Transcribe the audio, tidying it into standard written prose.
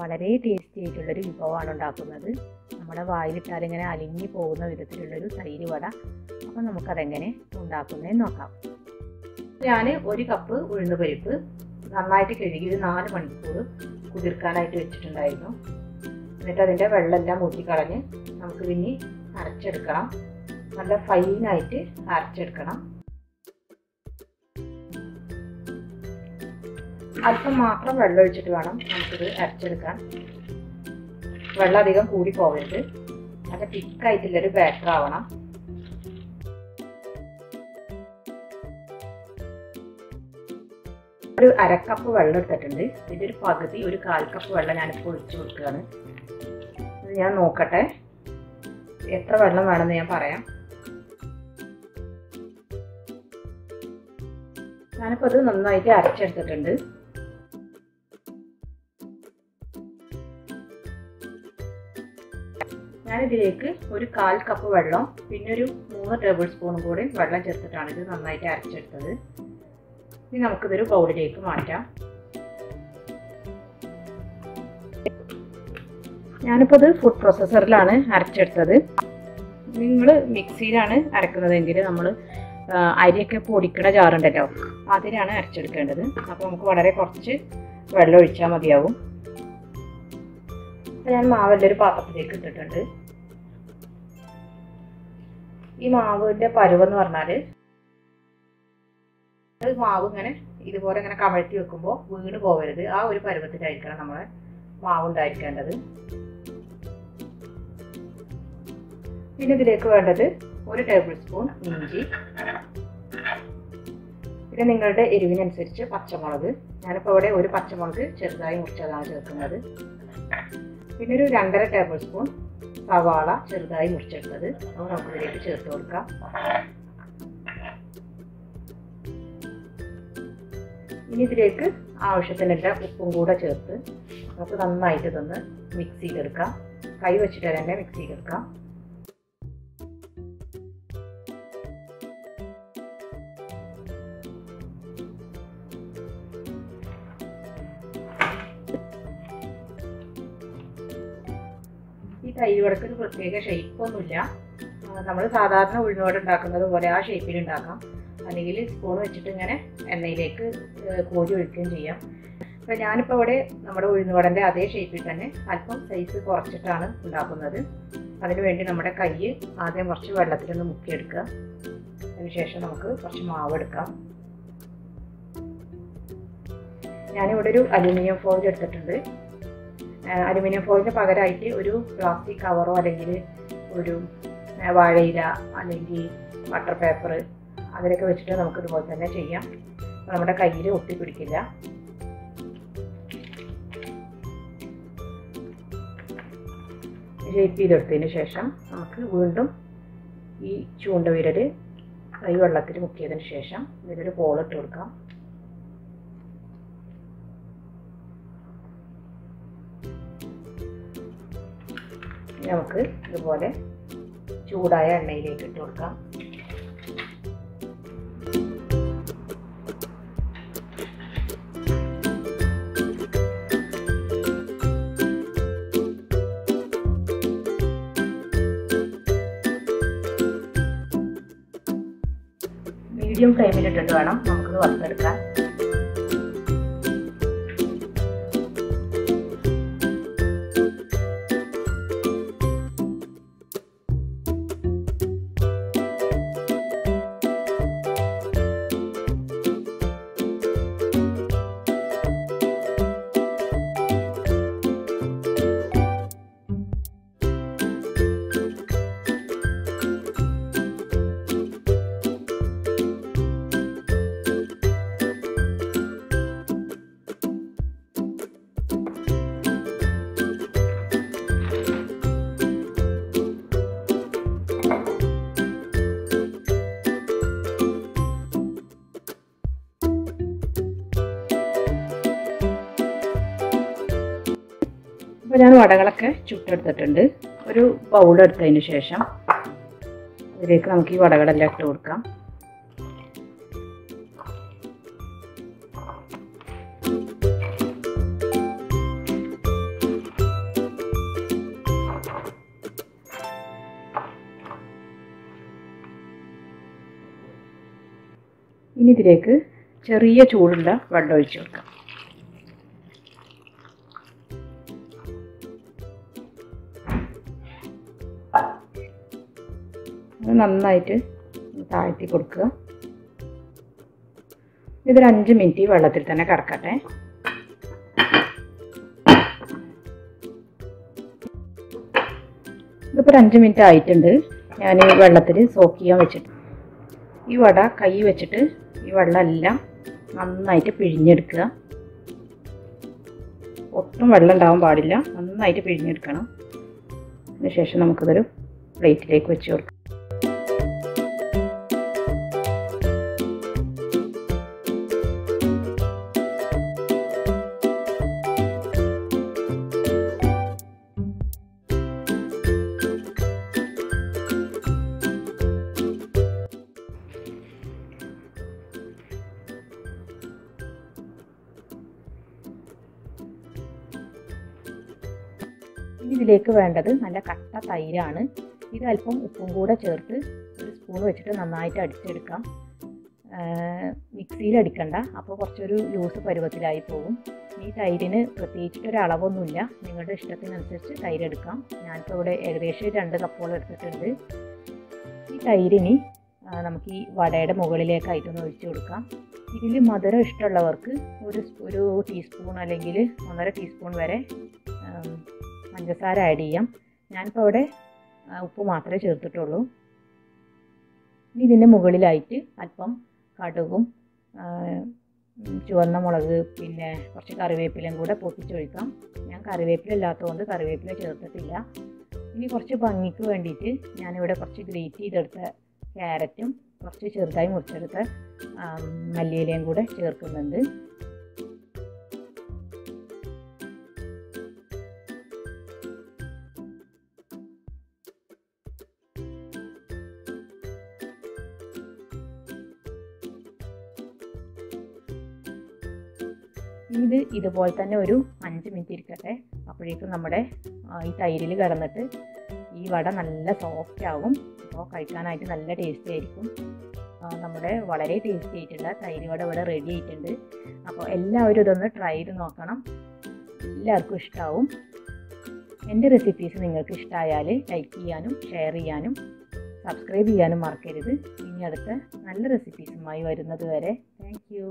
വളരെ ടേസ്റ്റി ആയിട്ടുള്ളൊരു വിഭവമാണ് ഉണ്ടാക്കുന്നത്. നമ്മുടെ വായിലിട്ടാൽ ഇങ്ങനെ അലിഞ്ഞു പോകുന്ന വിധത്തിലുള്ളൊരു തൈര് വട. അപ്പോൾ നമുക്കതെങ്ങനെ ഉണ്ടാക്കുന്നതെന്ന് നോക്കാം. ഞാൻ 1 കപ്പ് ഉഴുന്ന് പരിപ്പ് നന്നായിട്ട് കഴുകി ഒരു 4 മണിക്കൂർ കുതിർക്കാനായിട്ട് വെച്ചിട്ടുണ്ടായിരുന്നു. എന്നിട്ട് അതിൻ്റെ വെള്ളമെല്ലാം ഊറ്റിക്കളഞ്ഞ് നമുക്ക് പിന്നെ അരച്ചെടുക്കണം. നല്ല ഫൈനായിട്ട് അരച്ചെടുക്കണം. അല്പം മാത്രം വെള്ളം ഒഴിച്ചിട്ട് വേണം നമുക്കിത് അരച്ചെടുക്കാൻ. വെള്ളം അധികം കൂടി പോകരുത്. നല്ല തിക്കായിട്ടുള്ളൊരു ബാറ്റർ ആവണം. ഒരു 1/2 കപ്പ് വെള്ളം എടുത്തിട്ടുണ്ട്. ഇതിൻ്റെ ഒരു പകുതി, ഒരു 1/4 കപ്പ് വെള്ളം ഞാനിപ്പോൾ ഒഴിച്ച് കൊടുക്കുകയാണ്. ഇത് ഞാൻ നോക്കട്ടെ എത്ര വെള്ളം വേണമെന്ന് ഞാൻ പറയാം. ഞാനിപ്പോൾ അത് നന്നായിട്ട് അരച്ചെടുത്തിട്ടുണ്ട്. ഞാനിതിലേക്ക് ഒരു 1/4 കപ്പ് വെള്ളം പിന്നെ ഒരു 3 ടേബിൾ സ്പൂൺ കൂടി വെള്ളം ചേർത്തിട്ടാണ് ഇത് നന്നായിട്ട് അരച്ചെടുത്തത്. ഇനി നമുക്കിതൊരു ബൗളിലേക്ക് മാറ്റാം. ഞാനിപ്പോൾ ഇത് ഫുഡ് പ്രോസസ്സറിലാണ് അരച്ചെടുത്തത്. നിങ്ങൾ മിക്സിയിലാണ് അരക്കുന്നതെങ്കിൽ നമ്മൾ അരിയൊക്കെ പൊടിക്കണ ജാറുണ്ടല്ലോ, അതിലാണ് അരച്ചെടുക്കേണ്ടത്. അപ്പോൾ നമുക്ക് വളരെ കുറച്ച് വെള്ളം ഒഴിച്ചാൽ മതിയാവും. അപ്പോൾ ഞാൻ മാവെല്ലാം ഒരു പാത്രത്തിലേക്ക് ഇട്ടിട്ടുണ്ട്. ഈ മാവിൻ്റെ പരുവെന്ന് പറഞ്ഞാൽ മാവ് ഇങ്ങനെ ഇതുപോലെ ഇങ്ങനെ കമഴ്ത്തി വെക്കുമ്പോൾ വീണ് പോകരുത്. ആ ഒരു പരുവത്തിലായിരിക്കണം നമ്മളെ മാവ് ഉണ്ടായിരിക്കേണ്ടത്. പിന്നെ ഇതിലേക്ക് വേണ്ടത് 1 ടേബിൾ സ്പൂൺ ഇഞ്ചി, പിന്നെ നിങ്ങളുടെ എരിവിനനുസരിച്ച് പച്ചമുളക്. ഞാനിപ്പോൾ ഇവിടെ ഒരു പച്ചമുളക് ചെറുതായി മുറിച്ചതാണ് ചേർക്കുന്നത്. പിന്നെ ഒരു 2.5 ടേബിൾ സ്പൂൺ സവാള ചെറുതായി മുറിച്ചെടുത്തത് അത് നമുക്കിതിലേക്ക് ചേർത്ത് കൊടുക്കാം. ഇനി ഇതിലേക്ക് ആവശ്യത്തിനുള്ള ഉപ്പും കൂടെ ചേർത്ത് നമുക്ക് നന്നായിട്ട് ഇതൊന്ന് മിക്സ് ചെയ്തെടുക്കാം. കൈ വെച്ചിട്ട് തന്നെ മിക്സ് ചെയ്തെടുക്കാം. ഈ തൈര് വടക്ക് ഒരു പ്രത്യേക ഷേപ്പൊന്നുമില്ല. നമ്മൾ സാധാരണ ഉഴുന്നുവട ഉണ്ടാക്കുന്നത് പോലെ ആ ഷേപ്പിൽ ഉണ്ടാക്കാം. അല്ലെങ്കിൽ സ്പൂൺ വെച്ചിട്ട് ഇങ്ങനെ എണ്ണയിലേക്ക് കോരി ഒഴിക്കുകയും ചെയ്യാം. അപ്പോൾ ഞാനിപ്പോൾ ഇവിടെ നമ്മുടെ ഉഴുന്നുവടൻ്റെ അതേ ഷേപ്പിൽ തന്നെ അല്പം സൈസ് കുറച്ചിട്ടാണ് ഉണ്ടാക്കുന്നത്. അതിനുവേണ്ടി നമ്മുടെ കൈ ആദ്യം കുറച്ച് വെള്ളത്തിലൊന്ന് മുക്കിയെടുക്കുക. അതിനുശേഷം നമുക്ക് കുറച്ച് മാവ് എടുക്കാം. ഞാനിവിടെ ഒരു അലുമിനിയം ഫോയിൽ എടുത്തിട്ടുണ്ട്. അലുമിനിയം ഫോയിലിന് പകരമായിട്ട് ഒരു പ്ലാസ്റ്റിക് കവറോ അല്ലെങ്കിൽ ഒരു വാഴയില അല്ലെങ്കിൽ ബട്ടർ പേപ്പർ അതിലൊക്കെ വെച്ചിട്ട് നമുക്ക് ഇതുപോലെ തന്നെ ചെയ്യാം. നമ്മുടെ കയ്യിൽ ഒട്ടിപ്പിടിക്കില്ല. ഷേപ്പ് ചെയ്തെടുത്തതിന് ശേഷം നമുക്ക് വീണ്ടും ഈ ചൂണ്ട വിരൽ കൈ വെള്ളത്തിൽ മുക്കിയതിന് ശേഷം ഇതിലൊരു ബോളിട്ട് കൊടുക്കാം. നമുക്ക് ഇതുപോലെ ചൂടായ എണ്ണയിലേക്ക് ഇട്ട് കൊടുക്കാം. മീഡിയം ഫ്ലെയിമിലിട്ടിട്ട് വേണം നമുക്കിത് വറുത്തെടുക്കാൻ. അപ്പോൾ ഞാൻ വടകളൊക്കെ ചുട്ടെടുത്തിട്ടുണ്ട്. ഒരു ബൗൾ എടുത്തതിന് ശേഷം അതിലേക്ക് നമുക്ക് ഈ വടകളെല്ലാം ഇട്ട് കൊടുക്കാം. ഇനി ഇതിലേക്ക് ചെറിയ ചൂടുള്ള വെള്ളം ഒഴിച്ച് കൊടുക്കാം. അത് നന്നായിട്ട് താഴ്ത്തി കൊടുക്കുക. ഇതൊരു 5 മിനിറ്റ് വെള്ളത്തിൽ തന്നെ കിടക്കട്ടെ. ഇതിപ്പോൾ 5 മിനിറ്റ് ആയിട്ടുണ്ട്. ഞാൻ വെള്ളത്തിൽ സോക്ക് ചെയ്യാൻ വെച്ചിട്ട് ഈ വട കൈ വെച്ചിട്ട് ഈ വെള്ളമെല്ലാം നന്നായിട്ട് പിഴിഞ്ഞെടുക്കുക. ഒട്ടും വെള്ളം ഉണ്ടാവാൻ പാടില്ല, നന്നായിട്ട് പിഴിഞ്ഞെടുക്കണം. അതിനുശേഷം നമുക്കിതൊരു പ്ലേറ്റിലേക്ക് വെച്ച് കൊടുക്കാം. ഇതിലേക്ക് വേണ്ടത് നല്ല കട്ട തൈരാണ്. ഇത് അല്പം ഉപ്പും കൂടെ ചേർത്ത് ഒരു സ്പൂൺ വെച്ചിട്ട് നന്നായിട്ട് അടിച്ചെടുക്കാം. മിക്സിയിൽ അടിക്കണ്ട, അപ്പോൾ കുറച്ചൊരു ലൂസ് പരുവത്തിലായി പോകും. ഈ തൈരിന് പ്രത്യേകിച്ചിട്ടൊരു അളവൊന്നുമില്ല, നിങ്ങളുടെ ഇഷ്ടത്തിനനുസരിച്ച് തൈരെടുക്കാം. ഞാനിപ്പോൾ ഇവിടെ ഏകദേശം 2 കപ്പോളം എടുത്തിട്ടുണ്ട്. ഈ തൈരിന് നമുക്ക് ഈ വടയുടെ മുകളിലേക്കായിട്ടൊന്ന് ഒഴിച്ചു കൊടുക്കാം. ഇതിൽ മധുരം ഇഷ്ടമുള്ളവർക്ക് ഒരു ടീസ്പൂൺ അല്ലെങ്കിൽ 1.5 ടീസ്പൂൺ വരെ പഞ്ചസാര ആഡ് ചെയ്യാം. ഞാനിപ്പോൾ ഇവിടെ ഉപ്പ് മാത്രമേ ചേർത്തിട്ടുള്ളൂ. ഇതിൻ്റെ മുകളിലായിട്ട് അല്പം കടുകും ചുവന്ന മുളക് പിന്നെ കുറച്ച് കറിവേപ്പിലയും കൂടെ പൊട്ടിച്ചൊഴിക്കാം. ഞാൻ കറിവേപ്പില ഇല്ലാത്തതുകൊണ്ട് കറിവേപ്പില ചേർത്തിട്ടില്ല. ഇനി കുറച്ച് ഭംഗിക്ക് വേണ്ടിയിട്ട് ഞാനിവിടെ കുറച്ച് ഗ്രേറ്റ് ചെയ്തെടുത്ത ക്യാരറ്റും കുറച്ച് ചെറുതായി മുറിച്ചെടുത്ത മല്ലിയിലയും കൂടെ ചേർക്കുന്നുണ്ട്. ഇത് ഇതുപോലെ തന്നെ ഒരു 5 മിനിറ്റ് ഇരിക്കട്ടെ. അപ്പോഴേക്കും നമ്മുടെ ഈ തൈരിൽ കിടന്നിട്ട് ഈ വട നല്ല സോഫ്റ്റ് ആകും. അപ്പോൾ കഴിക്കാനായിട്ട് നല്ല ടേസ്റ്റി ആയിരിക്കും. നമ്മുടെ വളരെ ടേസ്റ്റി ആയിട്ടുള്ള തൈര് വട ഇവിടെ റെഡി ആയിട്ടുണ്ട്. അപ്പോൾ എല്ലാവരും ഇതൊന്ന് ട്രൈ ചെയ്ത് നോക്കണം, എല്ലാവർക്കും ഇഷ്ടമാവും. എൻ്റെ റെസിപ്പീസ് നിങ്ങൾക്ക് ഇഷ്ടമായാൽ ലൈക്ക് ചെയ്യാനും ഷെയർ ചെയ്യാനും സബ്സ്ക്രൈബ് ചെയ്യാനും മറക്കരുത്. ഇനി അടുത്ത നല്ല റെസിപ്പീസുമായി വരുന്നത് വരെ താങ്ക് യു.